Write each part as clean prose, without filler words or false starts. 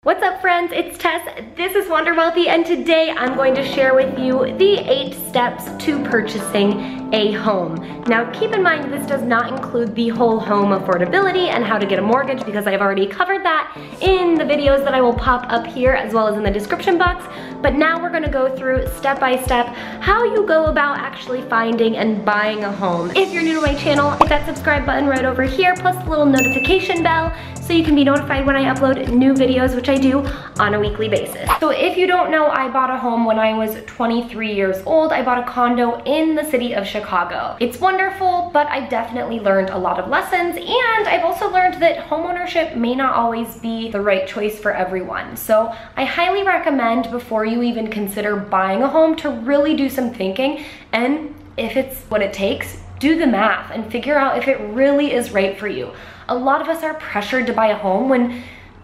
What's up friends, it's Tess, this is Wander Wealthy, and today I'm going to share with you the 8 steps to purchasing a home. Now keep in mind this does not include the whole home affordability and how to get a mortgage, because I've already covered that in the videos that I will pop up here as well as in the description box. But now we're gonna go through step by step how you go about actually finding and buying a home. If you're new to my channel, hit that subscribe button right over here, plus the little notification bell so you can be notified when I upload new videos, which I do on a weekly basis. So if you don't know, I bought a home when I was 23 years old. I bought a condo in the city of Chicago. It's wonderful, but I definitely learned a lot of lessons, and I've also learned that homeownership may not always be the right choice for everyone. So I highly recommend, before you even consider buying a home, to really do some thinking, and if it's what it takes, do the math and figure out if it really is right for you. A lot of us are pressured to buy a home when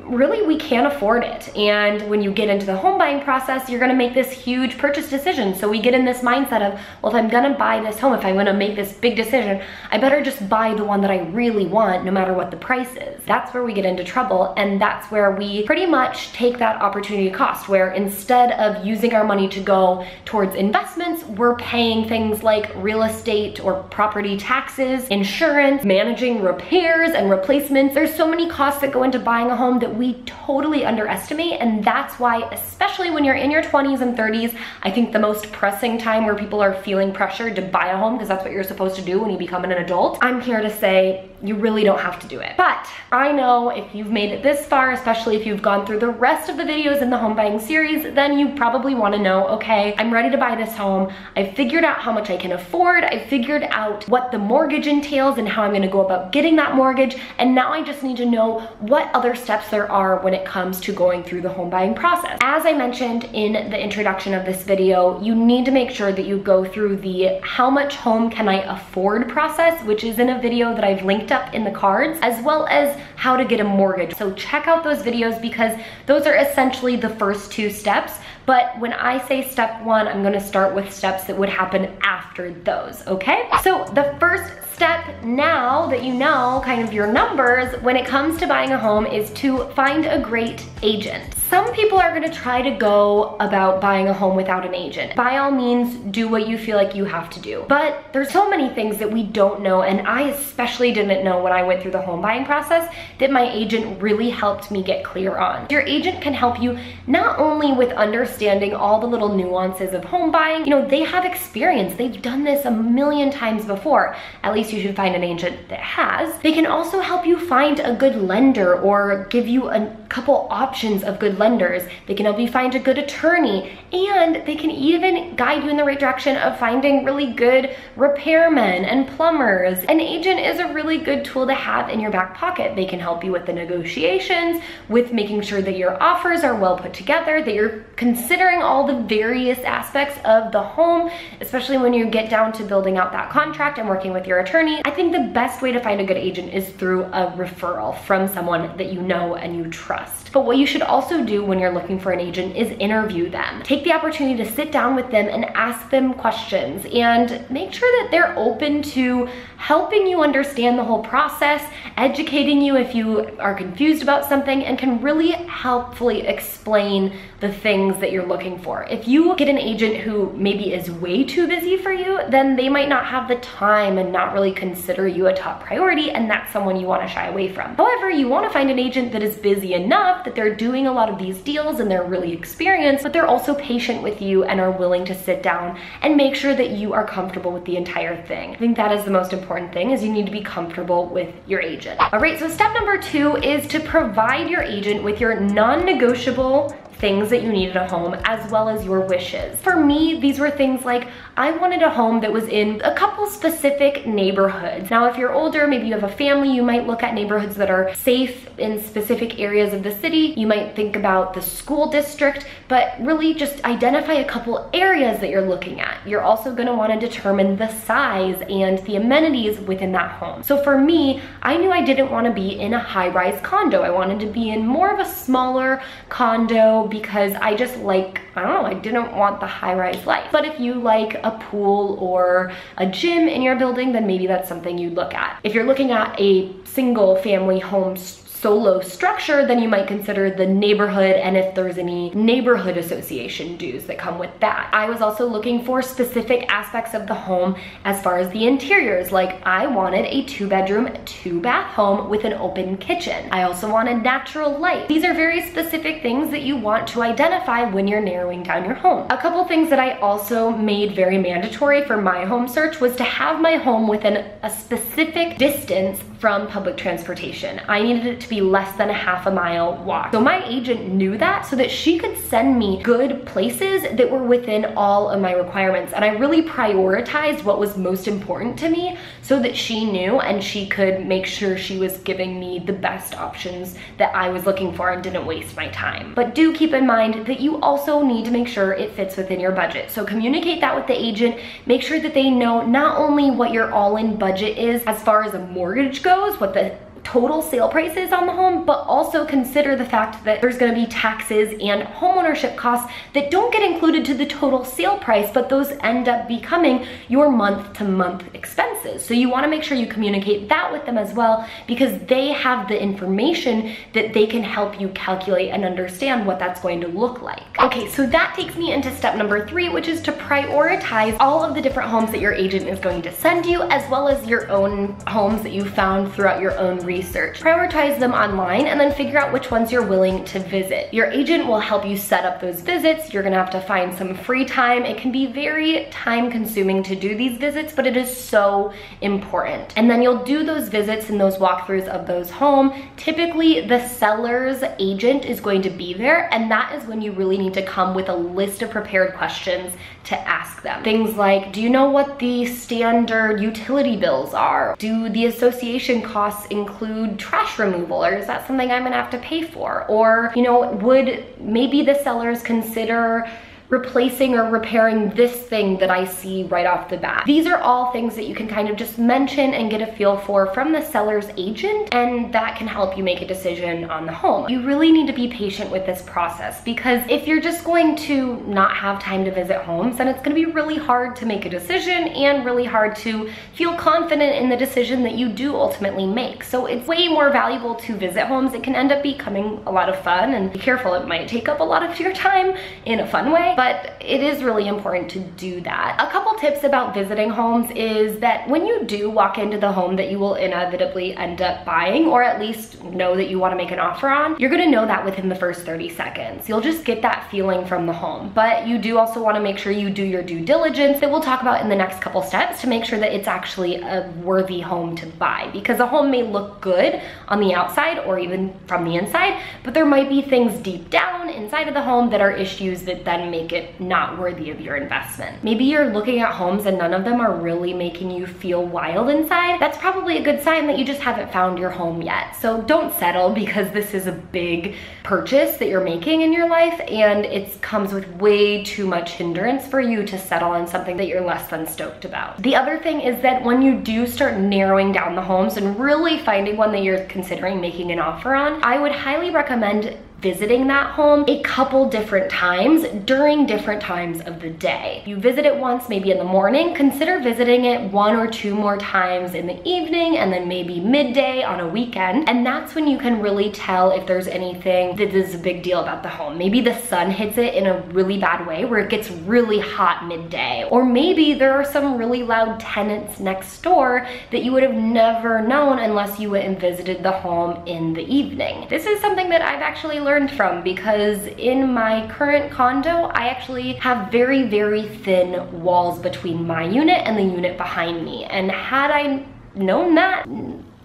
really we can't afford it. And when you get into the home buying process, you're gonna make this huge purchase decision. So we get in this mindset of, well, if I'm gonna buy this home, if I'm gonna make this big decision, I better just buy the one that I really want, no matter what the price is. That's where we get into trouble, and that's where we pretty much take that opportunity cost, where instead of using our money to go towards investments, we're paying things like real estate or property taxes, insurance, managing repairs and replacements. There's so many costs that go into buying a home that we totally underestimate, and that's why, especially when you're in your 20s and 30s, I think the most pressing time where people are feeling pressured to buy a home, because that's what you're supposed to do when you become an adult, I'm here to say you really don't have to do it. But I know if you've made it this far, especially if you've gone through the rest of the videos in the home buying series, then you probably want to know, okay, I'm ready to buy this home. I've figured out how much I can afford. I've figured out what the mortgage entails and how I'm going to go about getting that mortgage. And now I just need to know what other steps there are when it comes to going through the home buying process. As I mentioned in the introduction of this video, you need to make sure that you go through the how much home can I afford process, which is in a video that I've linked up in the cards, as well as how to get a mortgage. So check out those videos, because those are essentially the first 2 steps. But when I say step 1, I'm gonna start with steps that would happen after those, okay? So the first step, now that you know kind of your numbers when it comes to buying a home, is to find a great agent. Some people are gonna try to go about buying a home without an agent. By all means, do what you feel like you have to do. But there's so many things that we don't know, and I especially didn't know when I went through the home buying process, that my agent really helped me get clear on. Your agent can help you not only with understanding all the little nuances of home buying, you know, they have experience. They've done this a million times before. At least you should find an agent that has. They can also help you find a good lender or give you a couple options of good lenders. They can help you find a good attorney, and they can even guide you in the right direction of finding really good repairmen and plumbers. An agent is a really good tool to have in your back pocket. They can help you with the negotiations, with making sure that your offers are well put together, that you're considering all the various aspects of the home, especially when you get down to building out that contract and working with your attorney. I think the best way to find a good agent is through a referral from someone that you know and you trust. But what you should also do when you're looking for an agent is interview them. Take the opportunity to sit down with them and ask them questions, and make sure that they're open to helping you understand the whole process, educating you if you are confused about something, and can really helpfully explain the things that you're looking for. If you get an agent who maybe is way too busy for you, then they might not have the time and not really consider you a top priority, and that's someone you want to shy away from. However, you want to find an agent that is busy enough that they're doing a lot of these deals and they're really experienced, but they're also patient with you and are willing to sit down and make sure that you are comfortable with the entire thing. I think that is the most important thing, is you need to be comfortable with your agent. All right, so step number 2 is to provide your agent with your non-negotiable things that you need in a home, as well as your wishes. For me, these were things like, I wanted a home that was in a couple specific neighborhoods. Now, if you're older, maybe you have a family, you might look at neighborhoods that are safe in specific areas of the city. You might think about the school district, but really just identify a couple areas that you're looking at. You're also gonna wanna determine the size and the amenities within that home. So for me, I knew I didn't wanna be in a high-rise condo. I wanted to be in more of a smaller condo, because I just like, I don't know, I didn't want the high-rise life. But if you like a pool or a gym in your building, then maybe that's something you'd look at. If you're looking at a single family home solo structure, then you might consider the neighborhood and if there's any neighborhood association dues that come with that. I was also looking for specific aspects of the home as far as the interiors. Like I wanted a 2-bedroom, 2-bath home with an open kitchen. I also wanted natural light. These are very specific things that you want to identify when you're narrowing down your home. A couple things that I also made very mandatory for my home search was to have my home within a specific distance from public transportation. I needed it to be less than a half a mile walk. So my agent knew that so that she could send me good places that were within all of my requirements. And I really prioritized what was most important to me so that she knew and she could make sure she was giving me the best options that I was looking for and didn't waste my time. But do keep in mind that you also need to make sure it fits within your budget. So communicate that with the agent. Make sure that they know not only what your all-in budget is as far as a mortgage goes, what the total sale price is on the home, but also consider the fact that there's going to be taxes and homeownership costs that don't get included to the total sale price, but those end up becoming your month-to-month expenses. So you want to make sure you communicate that with them as well, because they have the information that they can help you calculate and understand what that's going to look like. Okay, so that takes me into step number 3, which is to prioritize all of the different homes that your agent is going to send you, as well as your own homes that you found throughout your own research. Prioritize them online and then figure out which ones you're willing to visit. Your agent will help you set up those visits. You're gonna have to find some free time. It can be very time consuming to do these visits, but it is so important. And then you'll do those visits and those walkthroughs of those homes. Typically the seller's agent is going to be there, and that is when you really need to come with a list of prepared questions to ask them. Things like, do you know what the standard utility bills are? Do the association costs include trash removal, or is that something I'm gonna have to pay for? Or, you know, would maybe the sellers consider replacing or repairing this thing that I see right off the bat? These are all things that you can kind of just mention and get a feel for from the seller's agent, and that can help you make a decision on the home. You really need to be patient with this process, because if you're just going to not have time to visit homes, then it's gonna be really hard to make a decision and really hard to feel confident in the decision that you do ultimately make. So it's way more valuable to visit homes. It can end up becoming a lot of fun, and be careful, it might take up a lot of your time in a fun way, but it is really important to do that. A couple tips about visiting homes is that when you do walk into the home that you will inevitably end up buying, or at least know that you want to make an offer on, you're gonna know that within the first 30 seconds. You'll just get that feeling from the home. But you do also want to make sure you do your due diligence that we'll talk about in the next couple steps to make sure that it's actually a worthy home to buy, because a home may look good on the outside or even from the inside, but there might be things deep down inside of the home that are issues that then make it not worthy of your investment. Maybe you're looking at homes and none of them are really making you feel wild inside. That's probably a good sign that you just haven't found your home yet. So don't settle, because this is a big purchase that you're making in your life, and it comes with way too much hindrance for you to settle on something that you're less than stoked about. The other thing is that when you do start narrowing down the homes and really finding one that you're considering making an offer on, I would highly recommend visiting that home a couple different times during different times of the day. You visit it once, maybe in the morning, consider visiting it 1 or 2 more times in the evening, and then maybe midday on a weekend. And that's when you can really tell if there's anything that is a big deal about the home. Maybe the sun hits it in a really bad way where it gets really hot midday. Or maybe there are some really loud tenants next door that you would have never known unless you went and visited the home in the evening. This is something that I've actually learned from, because in my current condo, I actually have very, very thin walls between my unit and the unit behind me. And had I known that,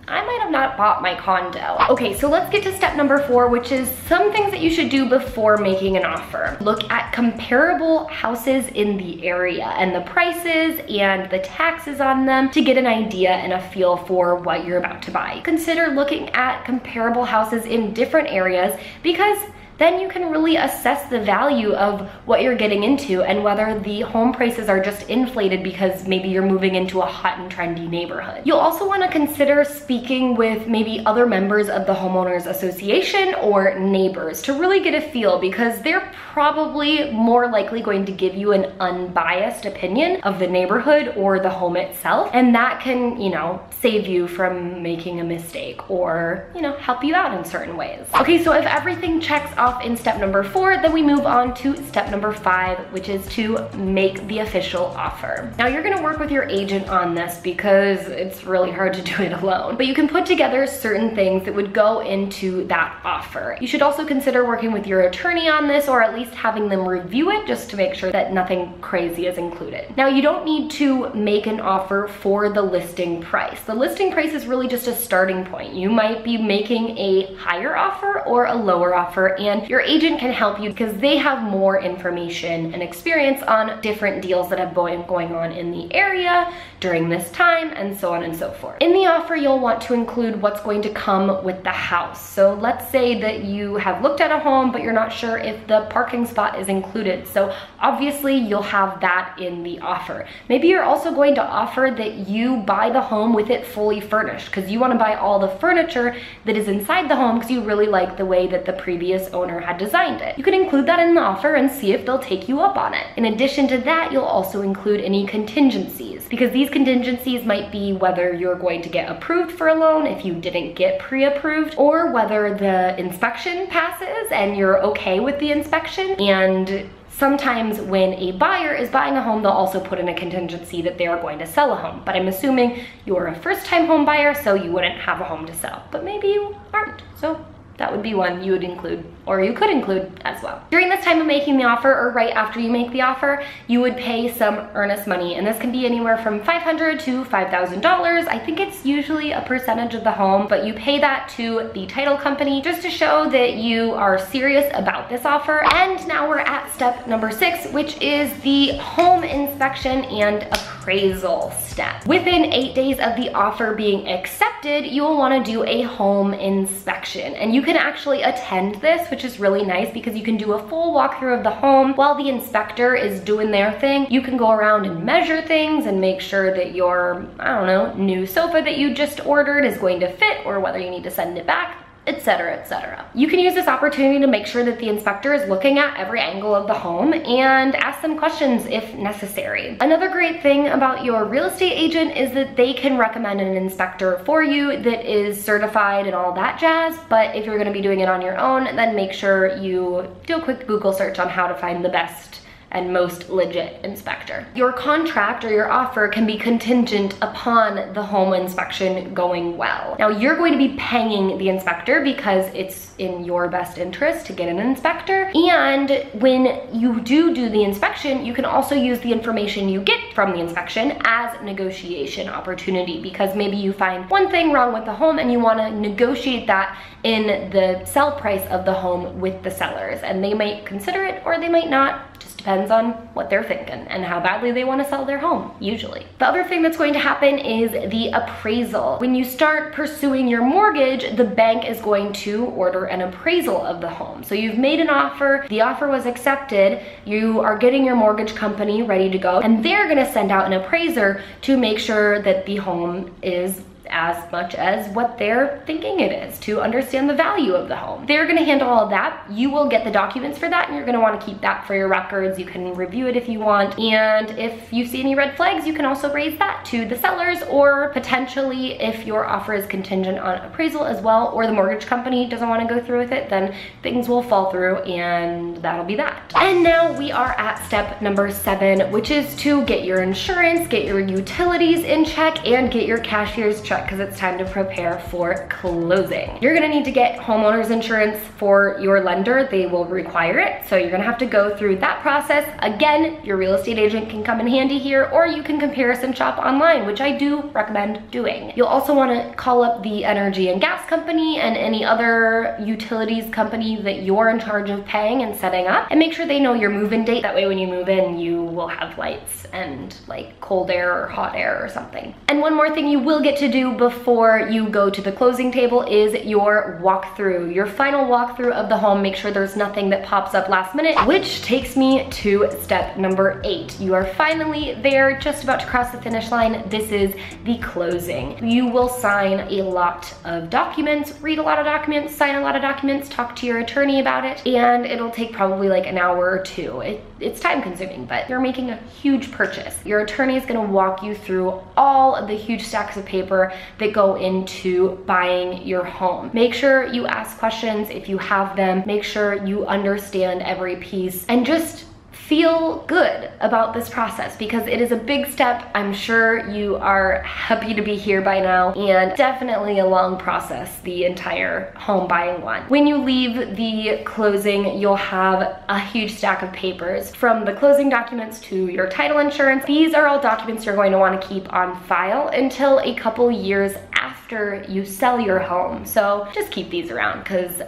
I might have not bought my condo. Okay, so let's get to step number 4, which is some things that you should do before making an offer. Look at comparable houses in the area and the prices and the taxes on them to get an idea and a feel for what you're about to buy. Consider looking at comparable houses in different areas, because then you can really assess the value of what you're getting into and whether the home prices are just inflated because maybe you're moving into a hot and trendy neighborhood. You'll also want to consider speaking with maybe other members of the homeowners association or neighbors to really get a feel, because they're probably more likely going to give you an unbiased opinion of the neighborhood or the home itself, and that can, you know, save you from making a mistake or, you know, help you out in certain ways. Okay, so if everything checks off in step number 4, then we move on to step number 5, which is to make the official offer. Now you're gonna work with your agent on this because it's really hard to do it alone, but you can put together certain things that would go into that offer. You should also consider working with your attorney on this, or at least having them review it just to make sure that nothing crazy is included. Now you don't need to make an offer for the listing price. The listing price is really just a starting point. You might be making a higher offer or a lower offer, and your agent can help you because they have more information and experience on different deals that have been going on in the area during this time, and so on and so forth. In the offer, you'll want to include what's going to come with the house. So let's say that you have looked at a home, but you're not sure if the parking spot is included. So obviously you'll have that in the offer. Maybe you're also going to offer that you buy the home with it fully furnished because you want to buy all the furniture that is inside the home because you really like the way that the previous owner had designed it. You can include that in the offer and see if they'll take you up on it. In addition to that, you'll also include any contingencies, because these contingencies might be whether you're going to get approved for a loan if you didn't get pre-approved, or whether the inspection passes and you're okay with the inspection. And sometimes when a buyer is buying a home, they'll also put in a contingency that they are going to sell a home. But I'm assuming you're a first-time home buyer, so you wouldn't have a home to sell. But maybe you aren't, so that would be one you would include, or you could include as well. During this time of making the offer, or right after you make the offer, you would pay some earnest money, and this can be anywhere from $500 to $5,000. I think it's usually a percentage of the home, but you pay that to the title company just to show that you are serious about this offer. And now we're at step number 6, which is the home inspection and appraisal step. Within 8 days of the offer being accepted, you will want to do a home inspection, and you can actually attend this, which is really nice because you can do a full walkthrough of the home while the inspector is doing their thing. You can go around and measure things and make sure that your, I don't know, new sofa that you just ordered is going to fit, or whether you need to send it back, etc., etc. You can use this opportunity to make sure that the inspector is looking at every angle of the home and ask them questions if necessary. Another great thing about your real estate agent is that they can recommend an inspector for you that is certified and all that jazz, but if you're gonna be doing it on your own, then make sure you do a quick Google search on how to find the best and most legit inspector. Your contract or your offer can be contingent upon the home inspection going well. Now you're going to be paying the inspector because it's in your best interest to get an inspector, and when you do the inspection, you can also use the information you get from the inspection as negotiation opportunity, because maybe you find one thing wrong with the home and you want to negotiate that in the sell price of the home with the sellers, and they might consider it or they might not. Just depends on what they're thinking and how badly they want to sell their home, usually. The other thing that's going to happen is the appraisal. When you start pursuing your mortgage, the bank is going to order an appraisal of the home. So you've made an offer, the offer was accepted, you are getting your mortgage company ready to go, and they're gonna send out an appraiser to make sure that the home is as much as what they're thinking it is, to understand the value of the home. They're gonna handle all of that. You will get the documents for that, and you're gonna wanna keep that for your records. You can review it if you want, and if you see any red flags, you can also raise that to the sellers, or potentially if your offer is contingent on appraisal as well, or the mortgage company doesn't wanna go through with it, then things will fall through, and that'll be that. And now we are at step number 7, which is to get your insurance, get your utilities in check, and get your cashier's check, because it's time to prepare for closing. You're gonna need to get homeowners insurance for your lender. They will require it, so you're gonna have to go through that process. Again, your real estate agent can come in handy here, or you can comparison shop online, which I do recommend doing. You'll also wanna call up the energy and gas company and any other utilities company that you're in charge of paying and setting up, and make sure they know your move-in date. That way when you move in, you will have lights and like cold air or hot air or something. And one more thing you will get to do do before you go to the closing table is your walkthrough, your final walkthrough of the home. Make sure there's nothing that pops up last minute, which takes me to step number 8. You are finally there, just about to cross the finish line. This is the closing. You will sign a lot of documents, read a lot of documents, sign a lot of documents, talk to your attorney about it, and it'll take probably like an hour or two. It's time consuming, but you're making a huge purchase. Your attorney is gonna walk you through all of the huge stacks of paper that go into buying your home. Make sure you ask questions if you have them. Make sure you understand every piece and just feel good about this process because it is a big step. I'm sure you are happy to be here by now, and definitely a long process, the entire home buying one. When you leave the closing, you'll have a huge stack of papers, from the closing documents to your title insurance. These are all documents you're going to want to keep on file until a couple years after you sell your home. So just keep these around because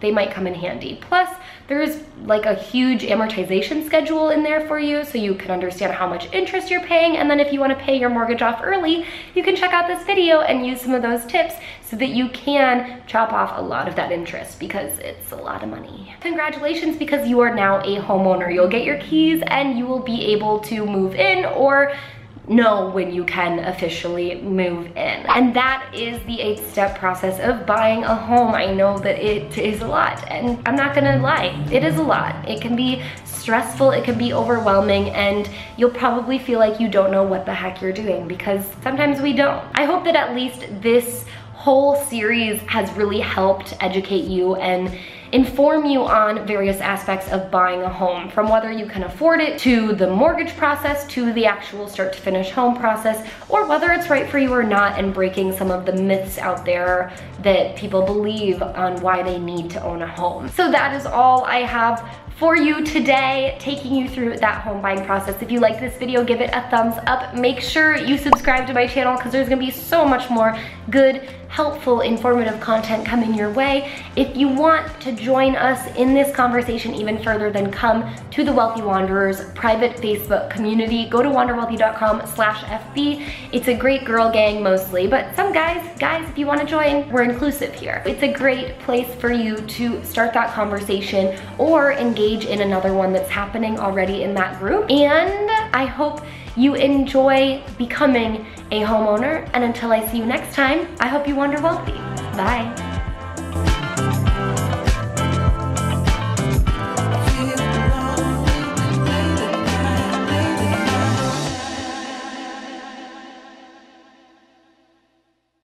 they might come in handy. Plus, there's like a huge amortization schedule in there for you so you can understand how much interest you're paying, and then if you want to pay your mortgage off early, you can check out this video and use some of those tips so that you can chop off a lot of that interest because it's a lot of money. Congratulations, because you are now a homeowner. You'll get your keys and you will be able to move in or know when you can officially move in. And that is the 8-step process of buying a home. I know that it is a lot, and I'm not gonna lie, it is a lot. It can be stressful, it can be overwhelming, and you'll probably feel like you don't know what the heck you're doing because sometimes we don't. I hope that at least this whole series has really helped educate you and inform you on various aspects of buying a home, from whether you can afford it, to the mortgage process, to the actual start to finish home process, or whether it's right for you or not, and breaking some of the myths out there that people believe on why they need to own a home. So that is all I have for you today, taking you through that home buying process. If you like this video, give it a thumbs up. Make sure you subscribe to my channel because there's gonna be so much more good, helpful, informative content coming your way. If you want to join us in this conversation even further, then come to the Wealthy Wanderers private Facebook community. Go to wanderwealthy.com/FB. It's a great girl gang mostly, but some guys, if you want to join, we're inclusive here. It's a great place for you to start that conversation or engage in another one that's happening already in that group. And I hope you enjoy becoming a homeowner, and until I see you next time, I hope you wander wealthy. Bye.